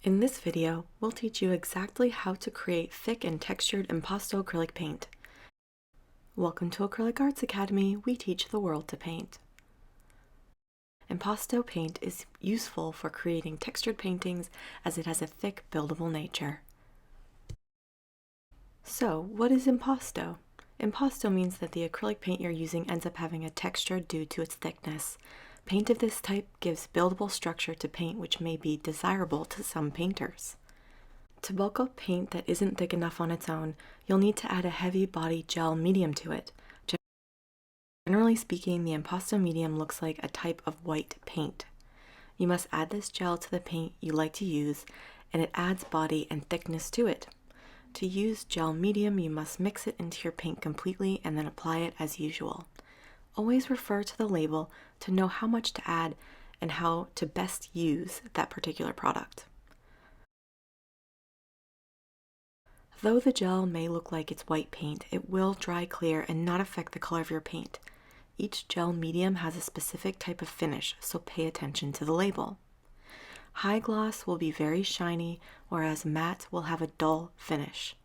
In this video, we'll teach you exactly how to create thick and textured Impasto acrylic paint. Welcome to Acrylic Arts Academy, we teach the world to paint. Impasto paint is useful for creating textured paintings as it has a thick, buildable nature. So, what is impasto? Impasto means that the acrylic paint you're using ends up having a texture due to its thickness. Paint of this type gives buildable structure to paint, which may be desirable to some painters. To bulk up paint that isn't thick enough on its own, you'll need to add a heavy body gel medium to it. Generally speaking, the impasto medium looks like a type of white paint. You must add this gel to the paint you like to use, and it adds body and thickness to it. To use gel medium, you must mix it into your paint completely and then apply it as usual. Always refer to the label to know how much to add and how to best use that particular product. Though the gel may look like it's white paint, it will dry clear and not affect the color of your paint. Each gel medium has a specific type of finish, so pay attention to the label. High gloss will be very shiny, whereas matte will have a dull finish.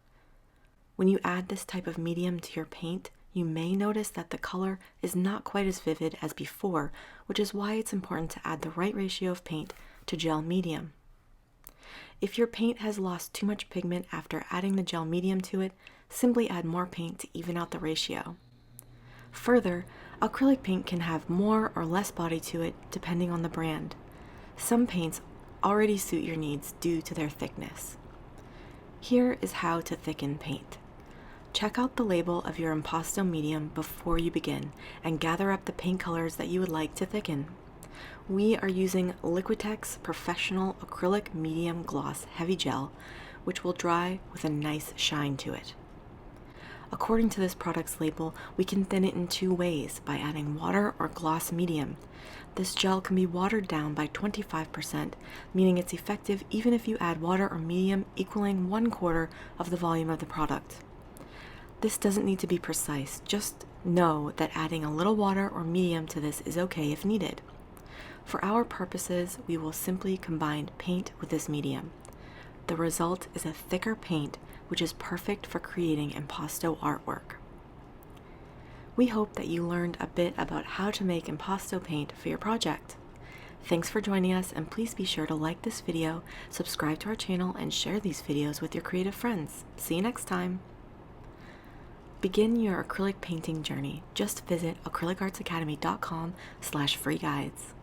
When you add this type of medium to your paint, you may notice that the color is not quite as vivid as before, which is why it's important to add the right ratio of paint to gel medium. If your paint has lost too much pigment after adding the gel medium to it, simply add more paint to even out the ratio. Further, acrylic paint can have more or less body to it depending on the brand. Some paints already suit your needs due to their thickness. Here is how to thicken paint. Check out the label of your impasto medium before you begin and gather up the paint colors that you would like to thicken. We are using Liquitex Professional Acrylic Medium Gloss Heavy Gel, which will dry with a nice shine to it. According to this product's label, we can thin it in two ways, by adding water or gloss medium. This gel can be watered down by 25%, meaning it's effective even if you add water or medium equaling 1/4 of the volume of the product. This doesn't need to be precise, just know that adding a little water or medium to this is okay if needed. For our purposes, we will simply combine paint with this medium. The result is a thicker paint, which is perfect for creating impasto artwork. We hope that you learned a bit about how to make impasto paint for your project. Thanks for joining us, and please be sure to like this video, subscribe to our channel, and share these videos with your creative friends. See you next time! Begin your acrylic painting journey. Just visit acrylicartsacademy.com/free guides.